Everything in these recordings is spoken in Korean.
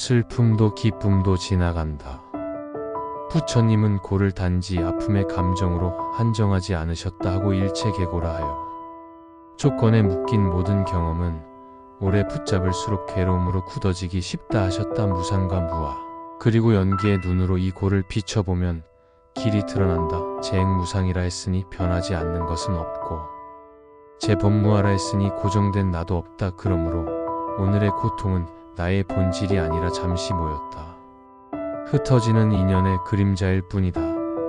슬픔도 기쁨도 지나간다. 부처님은 고를 단지 아픔의 감정으로 한정하지 않으셨다 하고 일체계고라 하여 조건에 묶인 모든 경험은 오래 붙잡을수록 괴로움으로 굳어지기 쉽다 하셨다. 무상과 무아. 그리고 연기의 눈으로 이 고를 비춰보면 길이 드러난다. 재행무상이라 했으니 변하지 않는 것은 없고 재법무하라 했으니 고정된 나도 없다. 그러므로 오늘의 고통은 나의 본질이 아니라 잠시 모였다. 흩어지는 인연의 그림자일 뿐이다.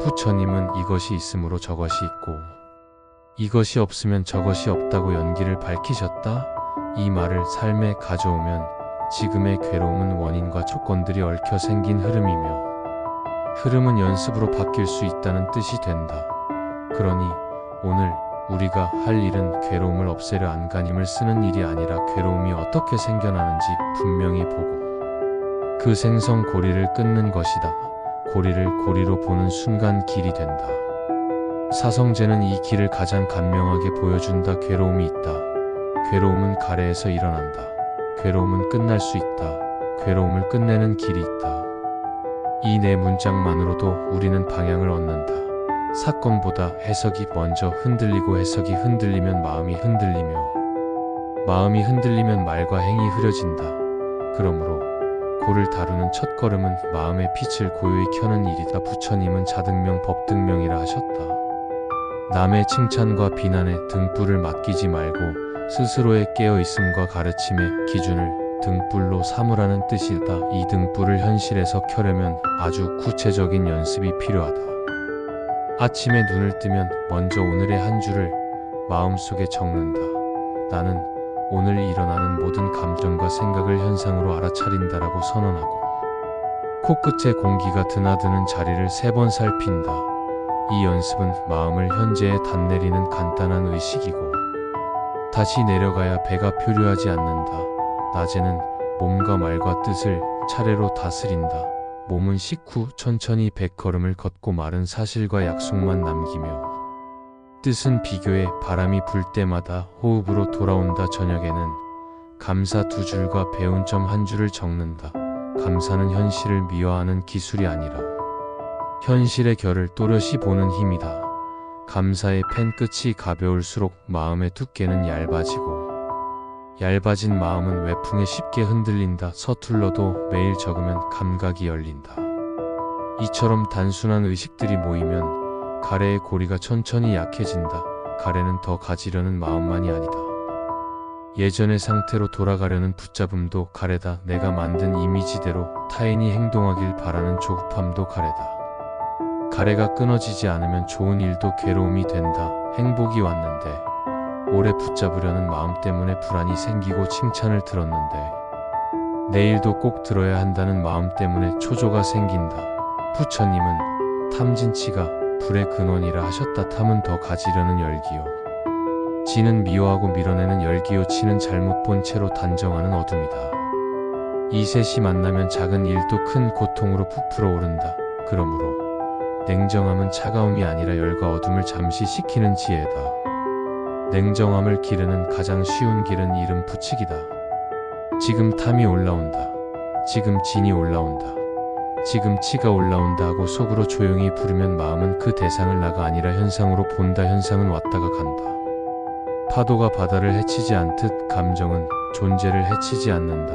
부처님은 이것이 있으므로 저것이 있고 이것이 없으면 저것이 없다고 연기를 밝히셨다. 이 말을 삶에 가져오면 지금의 괴로움은 원인과 조건들이 얽혀 생긴 흐름이며 흐름은 연습으로 바뀔 수 있다는 뜻이 된다. 그러니 오늘 우리가 할 일은 괴로움을 없애려 안간힘을 쓰는 일이 아니라 괴로움이 어떻게 생겨나는지 분명히 보고 그 생성 고리를 끊는 것이다. 고리를 고리로 보는 순간 길이 된다. 사성제는 이 길을 가장 간명하게 보여준다. 괴로움이 있다. 괴로움은 가래에서 일어난다. 괴로움은 끝날 수 있다. 괴로움을 끝내는 길이 있다. 이 네 문장만으로도 우리는 방향을 얻는다. 사건보다 해석이 먼저 흔들리고 해석이 흔들리면 마음이 흔들리며 마음이 흔들리면 말과 행이 흐려진다. 그러므로 고를 다루는 첫걸음은 마음의 빛을 고요히 켜는 일이다. 부처님은 자등명 법등명이라 하셨다. 남의 칭찬과 비난에 등불을 맡기지 말고 스스로의 깨어있음과 가르침의 기준을 등불로 삼으라는 뜻이다. 이 등불을 현실에서 켜려면 아주 구체적인 연습이 필요하다. 아침에 눈을 뜨면 먼저 오늘의 한 줄을 마음속에 적는다. 나는 오늘 일어나는 모든 감정과 생각을 현상으로 알아차린다라고 선언하고 코끝에 공기가 드나드는 자리를 3번 살핀다. 이 연습은 마음을 현재에 단내리는 간단한 의식이고 다시 내려가야 배가 표류하지 않는다. 낮에는 몸과 말과 뜻을 차례로 다스린다. 몸은 식후 천천히 100걸음을 걷고 말은 사실과 약속만 남기며 뜻은 비교에 바람이 불 때마다 호흡으로 돌아온다. 저녁에는 감사 2줄과 배운 점 1줄을 적는다. 감사는 현실을 미화하는 기술이 아니라 현실의 결을 또렷이 보는 힘이다. 감사의 펜 끝이 가벼울수록 마음의 두께는 얇아지고 얇아진 마음은 외풍에 쉽게 흔들린다. 서툴러도 매일 적으면 감각이 열린다. 이처럼 단순한 의식들이 모이면 가래의 고리가 천천히 약해진다. 가래는 더 가지려는 마음만이 아니다. 예전의 상태로 돌아가려는 붙잡음도 가래다. 내가 만든 이미지대로 타인이 행동하길 바라는 조급함도 가래다. 가래가 끊어지지 않으면 좋은 일도 괴로움이 된다. 행복이 왔는데 오래 붙잡으려는 마음 때문에 불안이 생기고 칭찬을 들었는데 내일도 꼭 들어야 한다는 마음 때문에 초조가 생긴다. 부처님은 탐진치가 불의 근원이라 하셨다. 탐은 더 가지려는 열기요. 지는 미워하고 밀어내는 열기요. 치는 잘못 본 채로 단정하는 어둠이다. 이 셋이 만나면 작은 일도 큰 고통으로 부풀어 오른다. 그러므로 냉정함은 차가움이 아니라 열과 어둠을 잠시 식히는 지혜다. 냉정함을 기르는 가장 쉬운 길은 이름 붙이기다. 지금 탐이 올라온다. 지금 진이 올라온다. 지금 치가 올라온다 하고 속으로 조용히 부르면 마음은 그 대상을 나가 아니라 현상으로 본다. 현상은 왔다가 간다. 파도가 바다를 해치지 않듯 감정은 존재를 해치지 않는다.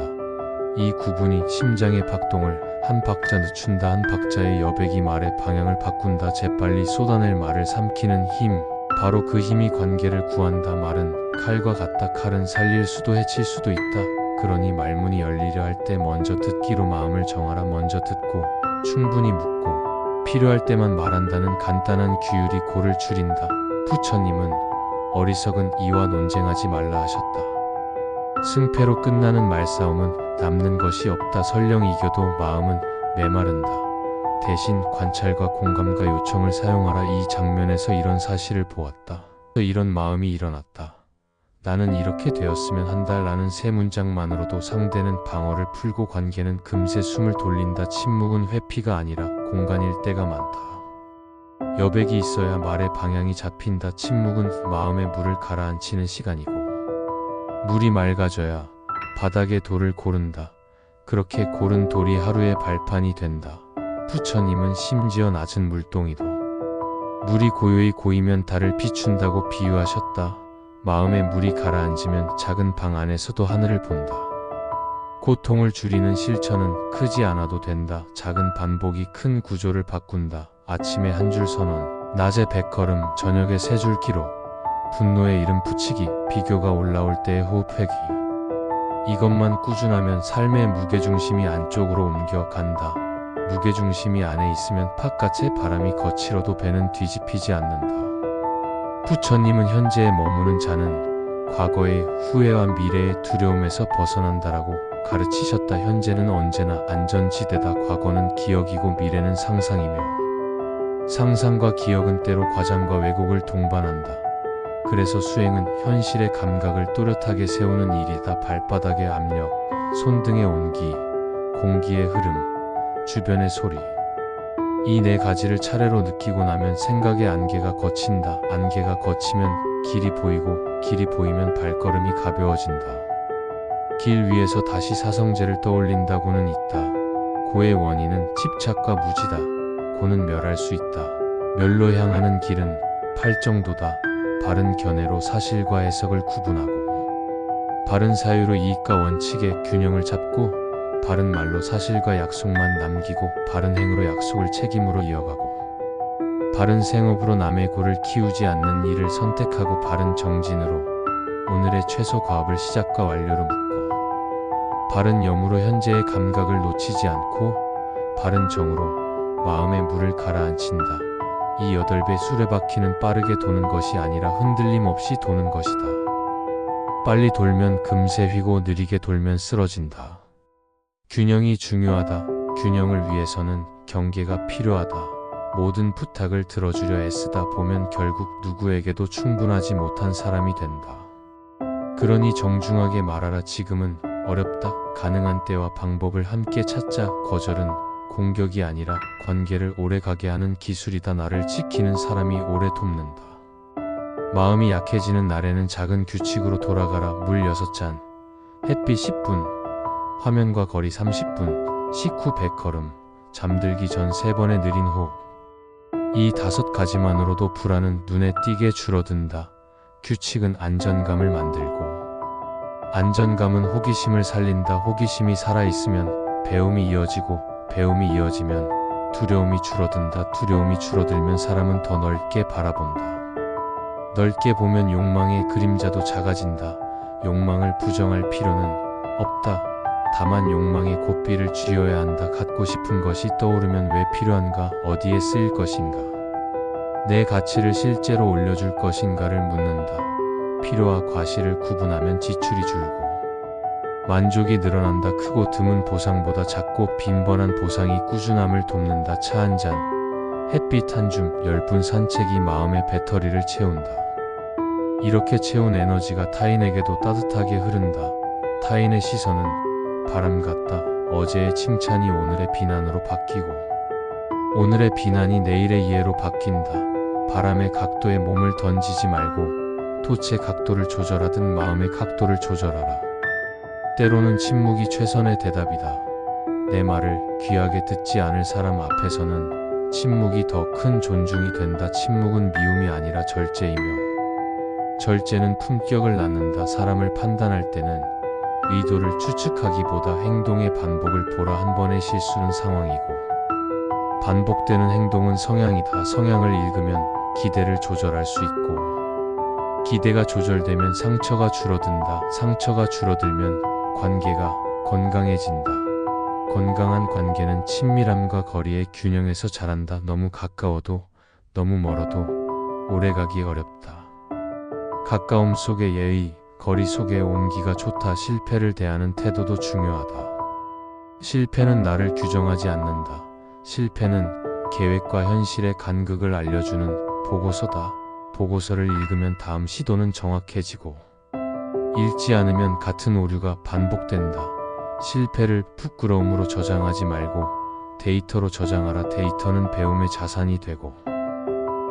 이 구분이 심장의 박동을 한 박자 늦춘다. 한 박자의 여백이 말의 방향을 바꾼다. 재빨리 쏟아낼 말을 삼키는 힘, 바로 그 힘이 관계를 구한다. 말은 칼과 같다. 칼은 살릴 수도 해칠 수도 있다. 그러니 말문이 열리려 할 때 먼저 듣기로 마음을 정하라. 먼저 듣고 충분히 묻고 필요할 때만 말한다는 간단한 규율이 고를 줄인다. 부처님은 어리석은 이와 논쟁하지 말라 하셨다. 승패로 끝나는 말싸움은 남는 것이 없다. 설령 이겨도 마음은 메마른다. 대신 관찰과 공감과 요청을 사용하라. 이 장면에서 이런 사실을 보았다. 이런 마음이 일어났다. 나는 이렇게 되었으면 한다. 라는 3문장만으로도 상대는 방어를 풀고 관계는 금세 숨을 돌린다. 침묵은 회피가 아니라 공간일 때가 많다. 여백이 있어야 말의 방향이 잡힌다. 침묵은 마음의 물을 가라앉히는 시간이고 물이 맑아져야 바닥에 돌을 고른다. 그렇게 고른 돌이 하루의 발판이 된다. 부처님은 심지어 낮은 물동이도 물이 고요히 고이면 달을 비춘다고 비유하셨다. 마음에 물이 가라앉으면 작은 방 안에서도 하늘을 본다. 고통을 줄이는 실천은 크지 않아도 된다. 작은 반복이 큰 구조를 바꾼다. 아침에 한 줄 선언, 낮에 100걸음, 저녁에 3줄 기록, 분노에 이름 붙이기, 비교가 올라올 때의 호흡회기. 이것만 꾸준하면 삶의 무게중심이 안쪽으로 옮겨간다. 무게중심이 안에 있으면 바깥의 바람이 거칠어도 배는 뒤집히지 않는다. 부처님은 현재에 머무는 자는 과거의 후회와 미래의 두려움에서 벗어난다라고 가르치셨다. 현재는 언제나 안전지대다. 과거는 기억이고 미래는 상상이며 상상과 기억은 때로 과장과 왜곡을 동반한다. 그래서 수행은 현실의 감각을 또렷하게 세우는 일이다. 발바닥의 압력, 손등의 온기, 공기의 흐름, 주변의 소리. 이 네 가지를 차례로 느끼고 나면 생각의 안개가 걷힌다. 안개가 걷히면 길이 보이고 길이 보이면 발걸음이 가벼워진다. 길 위에서 다시 사성제를 떠올린다고는 있다. 고의 원인은 집착과 무지다. 고는 멸할 수 있다. 멸로 향하는 길은 팔정도다. 바른 견해로 사실과 해석을 구분하고 바른 사유로 이익과 원칙의 균형을 잡고 바른 말로 사실과 약속만 남기고 바른 행으로 약속을 책임으로 이어가고 바른 생업으로 남의 고를 키우지 않는 일을 선택하고 바른 정진으로 오늘의 최소 과업을 시작과 완료로 묶고 바른 염으로 현재의 감각을 놓치지 않고 바른 정으로 마음의 물을 가라앉힌다. 이 8배 수레바퀴는 빠르게 도는 것이 아니라 흔들림 없이 도는 것이다. 빨리 돌면 금세 휘고 느리게 돌면 쓰러진다. 균형이 중요하다. 균형을 위해서는 경계가 필요하다. 모든 부탁을 들어주려 애쓰다 보면 결국 누구에게도 충분하지 못한 사람이 된다. 그러니 정중하게 말하라. 지금은 어렵다. 가능한 때와 방법을 함께 찾자. 거절은 공격이 아니라 관계를 오래가게 하는 기술이다. 나를 지키는 사람이 오래 돕는다. 마음이 약해지는 날에는 작은 규칙으로 돌아가라. 물 6잔, 햇빛 10분, 화면과 거리 30분, 식후 100걸음, 잠들기 전 3번의 느린 호흡. 이 5가지만으로도 불안은 눈에 띄게 줄어든다. 규칙은 안전감을 만들고 안전감은 호기심을 살린다. 호기심이 살아있으면 배움이 이어지고 배움이 이어지면 두려움이 줄어든다. 두려움이 줄어들면 사람은 더 넓게 바라본다. 넓게 보면 욕망의 그림자도 작아진다. 욕망을 부정할 필요는 없다. 다만 욕망의 고삐를 쥐어야 한다. 갖고 싶은 것이 떠오르면 왜 필요한가? 어디에 쓰일 것인가? 내 가치를 실제로 올려줄 것인가를 묻는다. 필요와 과실을 구분하면 지출이 줄고 만족이 늘어난다. 크고 드문 보상보다 작고 빈번한 보상이 꾸준함을 돕는다. 차 한 잔, 햇빛 한 줌, 10분 산책이 마음의 배터리를 채운다. 이렇게 채운 에너지가 타인에게도 따뜻하게 흐른다. 타인의 시선은 바람 같다. 어제의 칭찬이 오늘의 비난으로 바뀌고 오늘의 비난이 내일의 이해로 바뀐다. 바람의 각도에 몸을 던지지 말고 돛의 각도를 조절하듯 마음의 각도를 조절하라. 때로는 침묵이 최선의 대답이다. 내 말을 귀하게 듣지 않을 사람 앞에서는 침묵이 더 큰 존중이 된다. 침묵은 미움이 아니라 절제이며 절제는 품격을 낳는다. 사람을 판단할 때는 의도를 추측하기보다 행동의 반복을 보라. 한 번의 실수는 상황이고 반복되는 행동은 성향이다. 성향을 읽으면 기대를 조절할 수 있고 기대가 조절되면 상처가 줄어든다. 상처가 줄어들면 관계가 건강해진다. 건강한 관계는 친밀함과 거리의 균형에서 자란다. 너무 가까워도 너무 멀어도 오래가기 어렵다. 가까움 속의 예의, 거리 속의 온기가 좋다. 실패를 대하는 태도도 중요하다. 실패는 나를 규정하지 않는다. 실패는 계획과 현실의 간극을 알려주는 보고서다. 보고서를 읽으면 다음 시도는 정확해지고 읽지 않으면 같은 오류가 반복된다. 실패를 부끄러움으로 저장하지 말고 데이터로 저장하라. 데이터는 배움의 자산이 되고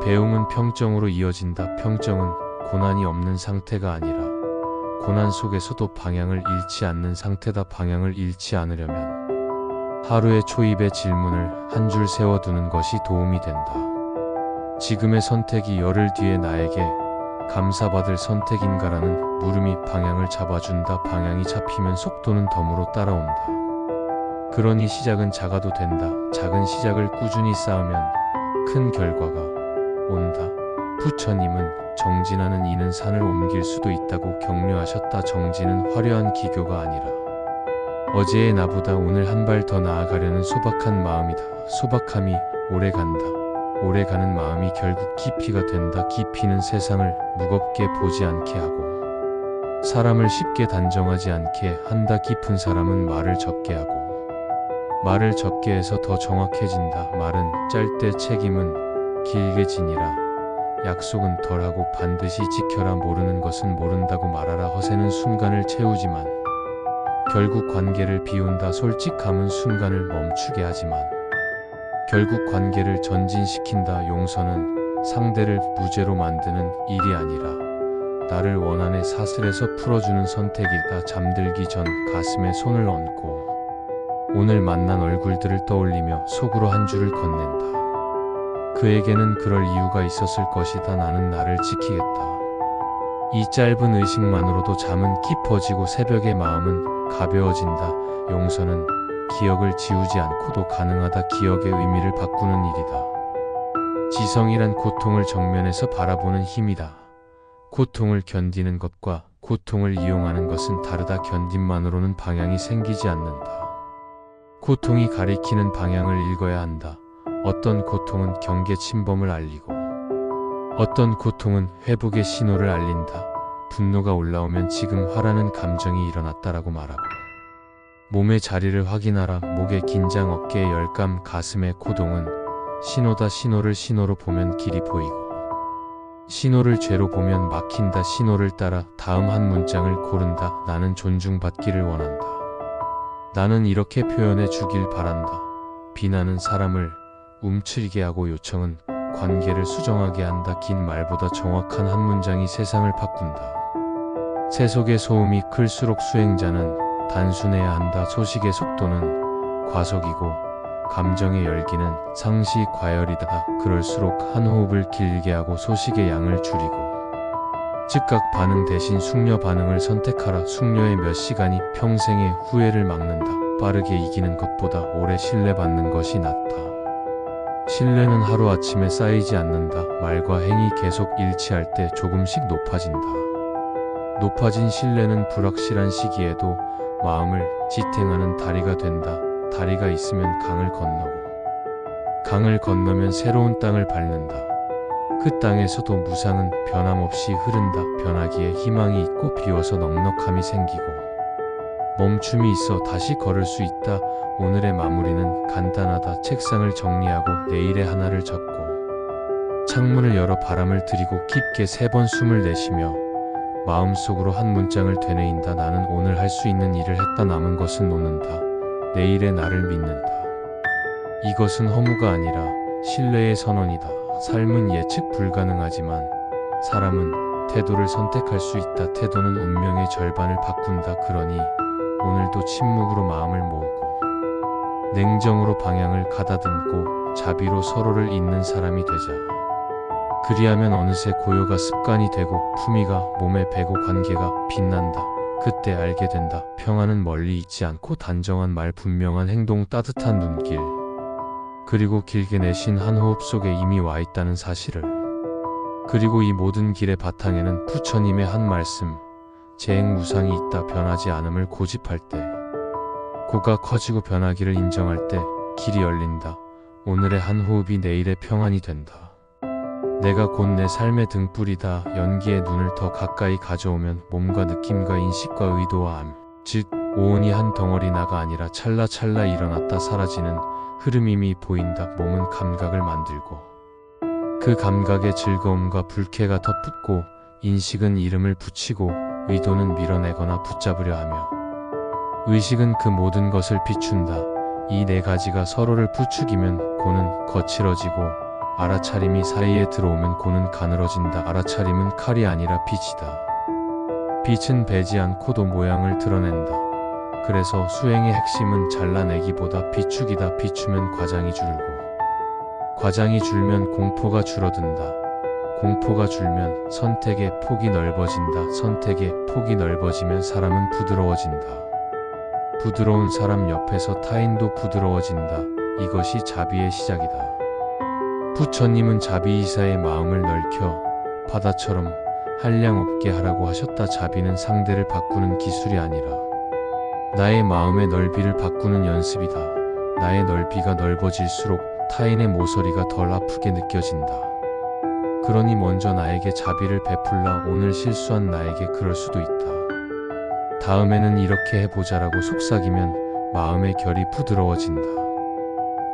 배움은 평정으로 이어진다. 평정은 고난이 없는 상태가 아니라 고난 속에서도 방향을 잃지 않는 상태다. 방향을 잃지 않으려면 하루의 초입의 질문을 한 줄 세워두는 것이 도움이 된다. 지금의 선택이 열흘 뒤에 나에게 감사받을 선택인가라는 물음이 방향을 잡아준다. 방향이 잡히면 속도는 덤으로 따라온다. 그러니 시작은 작아도 된다. 작은 시작을 꾸준히 쌓으면 큰 결과가 온다. 부처님은 정진하는 이는 산을 옮길 수도 있다고 격려하셨다. 정진은 화려한 기교가 아니라 어제의 나보다 오늘 한 발 더 나아가려는 소박한 마음이다. 소박함이 오래 간다. 오래 가는 마음이 결국 깊이가 된다. 깊이는 세상을 무겁게 보지 않게 하고 사람을 쉽게 단정하지 않게 한다. 깊은 사람은 말을 적게 하고 말을 적게 해서 더 정확해진다. 말은 짧되 책임은 길게 지니라. 약속은 덜하고 반드시 지켜라. 모르는 것은 모른다고 말하라. 허세는 순간을 채우지만 결국 관계를 비운다. 솔직함은 순간을 멈추게 하지만 결국 관계를 전진시킨다. 용서는 상대를 무죄로 만드는 일이 아니라 나를 원한의 사슬에서 풀어주는 선택이다. 잠들기 전 가슴에 손을 얹고 오늘 만난 얼굴들을 떠올리며 속으로 한 줄을 건넨다. 그에게는 그럴 이유가 있었을 것이다. 나는 나를 지키겠다. 이 짧은 의식만으로도 잠은 깊어지고 새벽의 마음은 가벼워진다. 용서는 기억을 지우지 않고도 가능하다. 기억의 의미를 바꾸는 일이다. 지성이란 고통을 정면에서 바라보는 힘이다. 고통을 견디는 것과 고통을 이용하는 것은 다르다. 견딤만으로는 방향이 생기지 않는다. 고통이 가리키는 방향을 읽어야 한다. 어떤 고통은 경계 침범을 알리고 어떤 고통은 회복의 신호를 알린다. 분노가 올라오면 지금 화라는 감정이 일어났다라고 말하고 몸의 자리를 확인하라. 목의 긴장, 어깨의 열감, 가슴의 고동은 신호다. 신호를 신호로 보면 길이 보이고 신호를 죄로 보면 막힌다. 신호를 따라 다음 한 문장을 고른다. 나는 존중받기를 원한다. 나는 이렇게 표현해 주길 바란다. 비난은 사람을 움츠리게 하고 요청은 관계를 수정하게 한다. 긴 말보다 정확한 한 문장이 세상을 바꾼다. 새 속의 소음이 클수록 수행자는 단순해야 한다. 소식의 속도는 과속이고 감정의 열기는 상시 과열이다. 그럴수록 한 호흡을 길게 하고 소식의 양을 줄이고 즉각 반응 대신 숙려 반응을 선택하라. 숙려의 몇 시간이 평생의 후회를 막는다. 빠르게 이기는 것보다 오래 신뢰받는 것이 낫다. 신뢰는 하루아침에 쌓이지 않는다. 말과 행이 계속 일치할 때 조금씩 높아진다. 높아진 신뢰는 불확실한 시기에도 마음을 지탱하는 다리가 된다. 다리가 있으면 강을 건너고 강을 건너면 새로운 땅을 밟는다. 그 땅에서도 무상은 변함없이 흐른다. 변하기에 희망이 있고 비워서 넉넉함이 생기고 멈춤이 있어 다시 걸을 수 있다. 오늘의 마무리는 간단하다. 책상을 정리하고 내일의 하나를 적고 창문을 열어 바람을 들이고 깊게 3번 숨을 내쉬며 마음속으로 한 문장을 되뇌인다. 나는 오늘 할 수 있는 일을 했다. 남은 것은 놓는다. 내일의 나를 믿는다. 이것은 허무가 아니라 신뢰의 선언이다. 삶은 예측 불가능하지만 사람은 태도를 선택할 수 있다. 태도는 운명의 절반을 바꾼다. 그러니 오늘도 침묵으로 마음을 모으고 냉정으로 방향을 가다듬고 자비로 서로를 잇는 사람이 되자. 그리하면 어느새 고요가 습관이 되고 품위가 몸에 배고 관계가 빛난다. 그때 알게 된다. 평화는 멀리 있지 않고 단정한 말, 분명한 행동, 따뜻한 눈길, 그리고 길게 내쉰 한 호흡 속에 이미 와 있다는 사실을. 그리고 이 모든 길의 바탕에는 부처님의 한 말씀, 재행무상이 있다. 변하지 않음을 고집할 때, 고가 커지고 변하기를 인정할 때 길이 열린다. 오늘의 한 호흡이 내일의 평안이 된다. 내가 곧 내 삶의 등불이다. 연기의 눈을 더 가까이 가져오면 몸과 느낌과 인식과 의도와 암, 즉 오온이 한 덩어리 나가 아니라 찰나찰나 일어났다 사라지는 흐름임이 보인다. 몸은 감각을 만들고 그 감각의 즐거움과 불쾌가 덧붙고 인식은 이름을 붙이고 의도는 밀어내거나 붙잡으려 하며 의식은 그 모든 것을 비춘다. 이 4가지가 서로를 부추기면 고는 거칠어지고 알아차림이 사이에 들어오면 고는 가늘어진다. 알아차림은 칼이 아니라 빛이다. 빛은 배지 않고도 모양을 드러낸다. 그래서 수행의 핵심은 잘라내기보다 비추기다. 비추면 과장이 줄고, 과장이 줄면 공포가 줄어든다. 공포가 줄면 선택의 폭이 넓어진다. 선택의 폭이 넓어지면 사람은 부드러워진다. 부드러운 사람 옆에서 타인도 부드러워진다. 이것이 자비의 시작이다. 부처님은 자비이사의 마음을 넓혀 바다처럼 한량 없게 하라고 하셨다. 자비는 상대를 바꾸는 기술이 아니라 나의 마음의 넓이를 바꾸는 연습이다. 나의 넓이가 넓어질수록 타인의 모서리가 덜 아프게 느껴진다. 그러니 먼저 나에게 자비를 베풀라. 오늘 실수한 나에게 그럴 수도 있다. 다음에는 이렇게 해보자라고 속삭이면 마음의 결이 부드러워진다.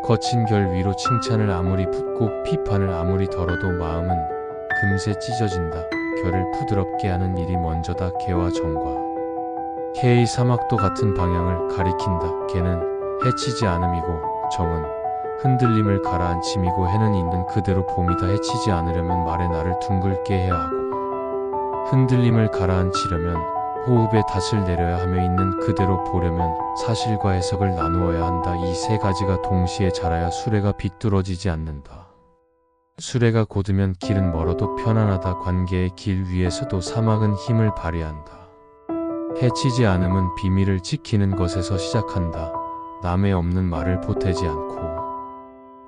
거친 결 위로 칭찬을 아무리 붓고 비판을 아무리 덜어도 마음은 금세 찢어진다. 결을 부드럽게 하는 일이 먼저다. 개와 정과 개의 사막도 같은 방향을 가리킨다. 개는 해치지 않음이고 정은 흔들림을 가라앉힘이고 해는 있는 그대로 봄이다. 해치지 않으려면 말의 날을 둥글게 해야 하고 흔들림을 가라앉히려면 호흡에 닻을 내려야 하며 있는 그대로 보려면 사실과 해석을 나누어야 한다. 이 세 가지가 동시에 자라야 수레가 비뚤어지지 않는다. 수레가 곧으면 길은 멀어도 편안하다. 관계의 길 위에서도 사막은 힘을 발휘한다. 해치지 않음은 비밀을 지키는 것에서 시작한다. 남의 없는 말을 보태지 않고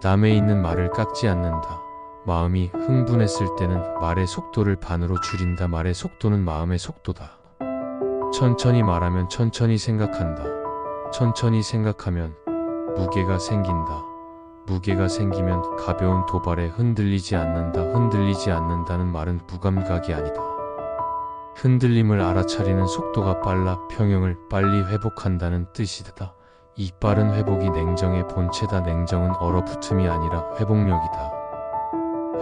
남의 있는 말을 깎지 않는다. 마음이 흥분했을 때는 말의 속도를 반으로 줄인다. 말의 속도는 마음의 속도다. 천천히 말하면 천천히 생각한다. 천천히 생각하면 무게가 생긴다. 무게가 생기면 가벼운 도발에 흔들리지 않는다. 흔들리지 않는다는 말은 무감각이 아니다. 흔들림을 알아차리는 속도가 빨라 평형을 빨리 회복한다는 뜻이다. 이 빠른 회복이 냉정의 본체다. 냉정은 얼어붙음이 아니라 회복력이다.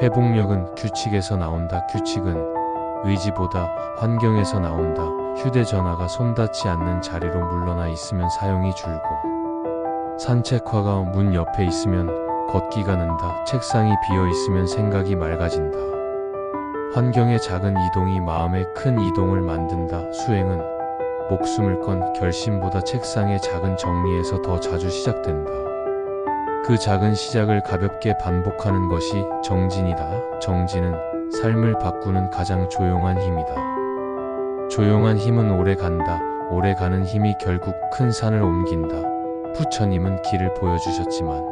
회복력은 규칙에서 나온다. 규칙은 의지보다 환경에서 나온다. 휴대전화가 손 닿지 않는 자리로 물러나 있으면 사용이 줄고 산책화가 문 옆에 있으면 걷기가 는다. 책상이 비어 있으면 생각이 맑아진다. 환경의 작은 이동이 마음의 큰 이동을 만든다. 수행은 목숨을 건 결심보다 책상의 작은 정리에서 더 자주 시작된다. 그 작은 시작을 가볍게 반복하는 것이 정진이다. 정진은 삶을 바꾸는 가장 조용한 힘이다. 조용한 힘은 오래 간다. 오래 가는 힘이 결국 큰 산을 옮긴다. 부처님은 길을 보여주셨지만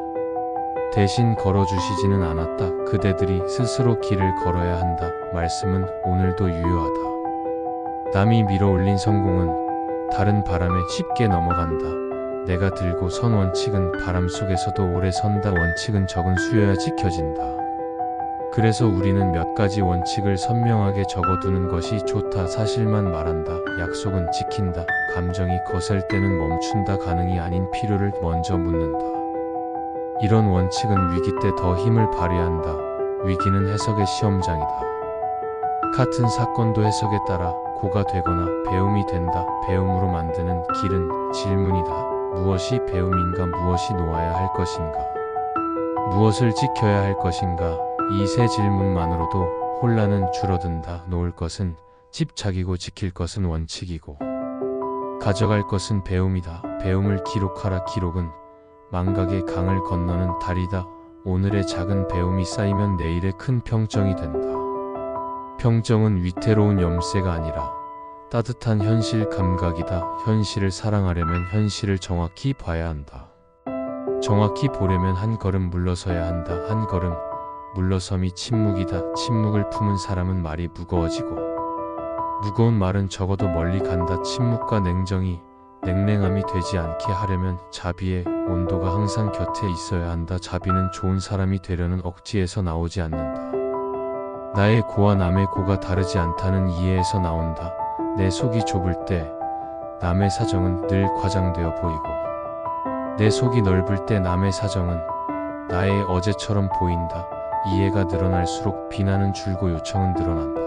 대신 걸어주시지는 않았다. 그대들이 스스로 길을 걸어야 한다. 말씀은 오늘도 유효하다. 남이 밀어올린 성공은 다른 바람에 쉽게 넘어간다. 내가 들고 선 원칙은 바람 속에서도 오래 선다. 원칙은 적은 수여야 지켜진다. 그래서 우리는 몇 가지 원칙을 선명하게 적어두는 것이 좋다. 사실만 말한다. 약속은 지킨다. 감정이 거셀 때는 멈춘다. 가능이 아닌 필요를 먼저 묻는다. 이런 원칙은 위기 때 더 힘을 발휘한다. 위기는 해석의 시험장이다. 같은 사건도 해석에 따라 고가 되거나 배움이 된다. 배움으로 만드는 길은 질문이다. 무엇이 배움인가? 무엇이 놓아야 할 것인가? 무엇을 지켜야 할 것인가? 이 세 질문만으로도 혼란은 줄어든다. 놓을 것은 집착이고 지킬 것은 원칙이고 가져갈 것은 배움이다. 배움을 기록하라. 기록은 망각의 강을 건너는 다리다. 오늘의 작은 배움이 쌓이면 내일의 큰 평정이 된다. 평정은 위태로운 염세가 아니라 따뜻한 현실 감각이다. 현실을 사랑하려면 현실을 정확히 봐야 한다. 정확히 보려면 한 걸음 물러서야 한다. 한 걸음 물러섬이 침묵이다. 침묵을 품은 사람은 말이 무거워지고 무거운 말은 적어도 멀리 간다. 침묵과 냉정이 냉랭함이 되지 않게 하려면 자비의 온도가 항상 곁에 있어야 한다. 자비는 좋은 사람이 되려는 억지에서 나오지 않는다. 나의 고와 남의 고가 다르지 않다는 이해에서 나온다. 내 속이 좁을 때 남의 사정은 늘 과장되어 보이고 내 속이 넓을 때 남의 사정은 나의 어제처럼 보인다. 이해가 늘어날수록 비난은 줄고 요청은 늘어난다.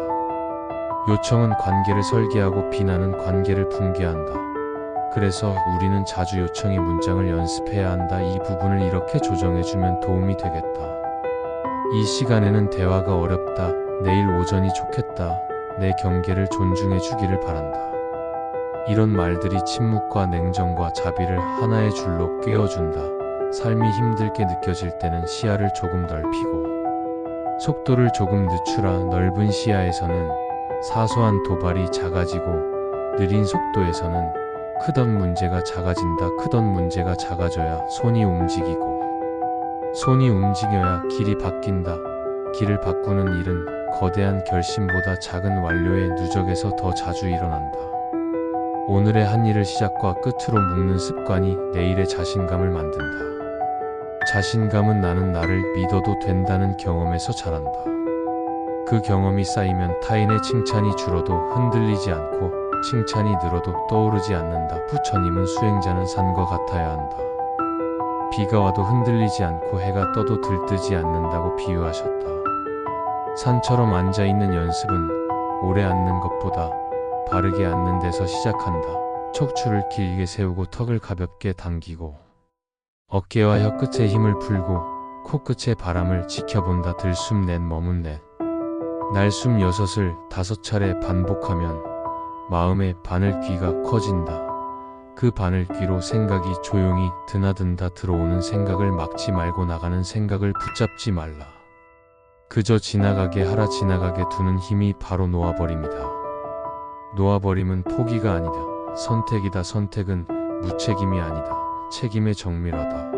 요청은 관계를 설계하고 비난은 관계를 붕괴한다. 그래서 우리는 자주 요청의 문장을 연습해야 한다. 이 부분을 이렇게 조정해주면 도움이 되겠다. 이 시간에는 대화가 어렵다. 내일 오전이 좋겠다. 내 경계를 존중해 주기를 바란다. 이런 말들이 침묵과 냉정과 자비를 하나의 줄로 꿰어준다. 삶이 힘들게 느껴질 때는 시야를 조금 넓히고 속도를 조금 늦추라. 넓은 시야에서는 사소한 도발이 작아지고 느린 속도에서는 크던 문제가 작아진다. 크던 문제가 작아져야 손이 움직이고 손이 움직여야 길이 바뀐다. 길을 바꾸는 일은 거대한 결심보다 작은 완료의 누적에서 더 자주 일어난다. 오늘의 한 일을 시작과 끝으로 묶는 습관이 내일의 자신감을 만든다. 자신감은 나는 나를 믿어도 된다는 경험에서 자란다. 그 경험이 쌓이면 타인의 칭찬이 줄어도 흔들리지 않고 칭찬이 늘어도 떠오르지 않는다. 부처님은 수행자는 산과 같아야 한다. 비가 와도 흔들리지 않고 해가 떠도 들뜨지 않는다고 비유하셨다. 산처럼 앉아있는 연습은 오래 앉는 것보다 바르게 앉는 데서 시작한다. 척추를 길게 세우고 턱을 가볍게 당기고 어깨와 혀 끝에 힘을 풀고 코끝에 바람을 지켜본다. 들숨 넷 머문 넷 날숨 6을 5차례 반복하면 마음의 바늘 귀가 커진다. 그 바늘 귀로 생각이 조용히 드나든다. 들어오는 생각을 막지 말고 나가는 생각을 붙잡지 말라. 그저 지나가게 하라. 지나가게 두는 힘이 바로 놓아버립니다. 놓아버림은 포기가 아니다. 선택이다. 선택은 무책임이 아니다. 책임에 정밀하다.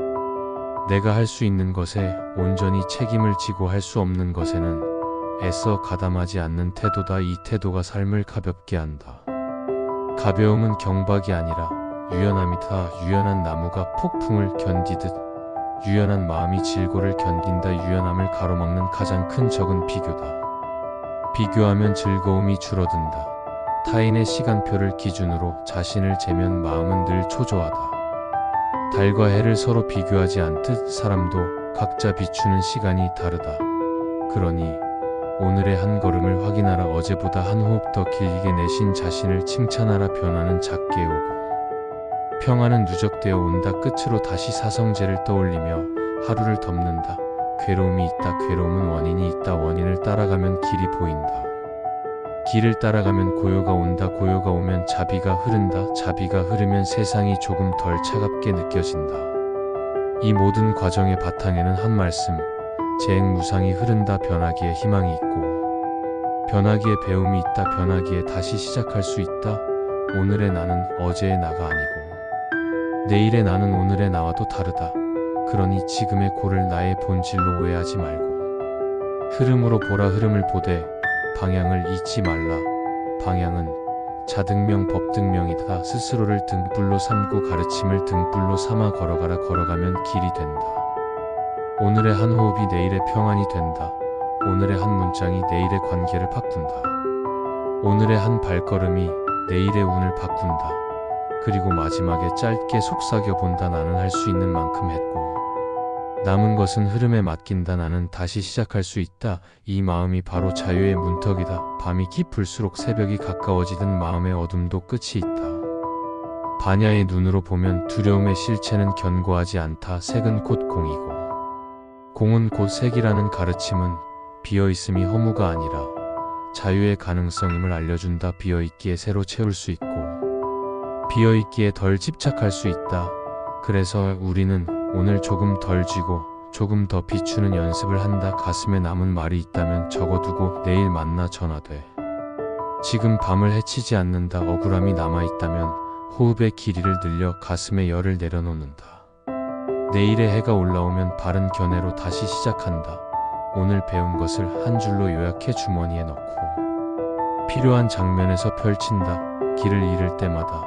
내가 할 수 있는 것에 온전히 책임을 지고 할 수 없는 것에는 애써 가담하지 않는 태도다. 이 태도가 삶을 가볍게 한다. 가벼움은 경박이 아니라 유연함이다. 유연한 나무가 폭풍을 견디듯 유연한 마음이 질고를 견딘다. 유연함을 가로막는 가장 큰 적은 비교다. 비교하면 즐거움이 줄어든다. 타인의 시간표를 기준으로 자신을 재면 마음은 늘 초조하다. 달과 해를 서로 비교하지 않듯 사람도 각자 비추는 시간이 다르다. 그러니 오늘의 한 걸음을 확인하라. 어제보다 한 호흡 더 길게 내쉰 자신을 칭찬하라. 변화는 작게 오고 평화는 누적되어 온다. 끝으로 다시 사성제를 떠올리며 하루를 덮는다. 괴로움이 있다. 괴로움은 원인이 있다. 원인을 따라가면 길이 보인다. 길을 따라가면 고요가 온다. 고요가 오면 자비가 흐른다. 자비가 흐르면 세상이 조금 덜 차갑게 느껴진다. 이 모든 과정의 바탕에는 한 말씀, 재행무상이 흐른다. 변하기에 희망이 있고 변하기에 배움이 있다. 변하기에 다시 시작할 수 있다. 오늘의 나는 어제의 나가 아니고 내일의 나는 오늘의 나와도 다르다. 그러니 지금의 고를 나의 본질로 오해하지 말고 흐름으로 보라. 흐름을 보되 방향을 잊지 말라. 방향은 자등명 법등명이다. 스스로를 등불로 삼고 가르침을 등불로 삼아 걸어가라. 걸어가면 길이 된다. 오늘의 한 호흡이 내일의 평안이 된다. 오늘의 한 문장이 내일의 관계를 바꾼다. 오늘의 한 발걸음이 내일의 운을 바꾼다. 그리고 마지막에 짧게 속삭여 본다. 나는 할 수 있는 만큼 했고 남은 것은 흐름에 맡긴다. 나는 다시 시작할 수 있다. 이 마음이 바로 자유의 문턱이다. 밤이 깊을수록 새벽이 가까워지듯 마음의 어둠도 끝이 있다. 반야의 눈으로 보면 두려움의 실체는 견고하지 않다. 색은 곧 공이고 공은 곧 색이라는 가르침은 비어있음이 허무가 아니라 자유의 가능성임을 알려준다. 비어있기에 새로 채울 수 있고 비어있기에 덜 집착할 수 있다. 그래서 우리는 오늘 조금 덜 쥐고 조금 더 비추는 연습을 한다. 가슴에 남은 말이 있다면 적어두고 내일 만나 전화돼. 지금 밤을 해치지 않는다. 억울함이 남아있다면 호흡의 길이를 늘려 가슴에 열을 내려놓는다. 내일의 해가 올라오면 바른 견해로 다시 시작한다. 오늘 배운 것을 한 줄로 요약해 주머니에 넣고 필요한 장면에서 펼친다. 길을 잃을 때마다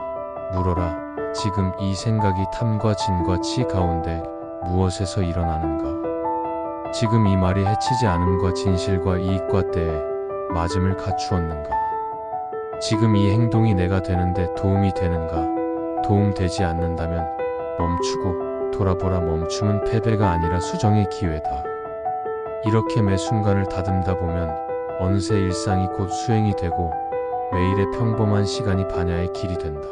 물어라. 지금 이 생각이 탐과 진과 치 가운데 무엇에서 일어나는가? 지금 이 말이 해치지 않음과 진실과 이익과 때에 맞음을 갖추었는가? 지금 이 행동이 내가 되는데 도움이 되는가? 도움되지 않는다면 멈추고 돌아보라. 멈춤은 패배가 아니라 수정의 기회다. 이렇게 매 순간을 다듬다 보면 어느새 일상이 곧 수행이 되고 매일의 평범한 시간이 반야의 길이 된다.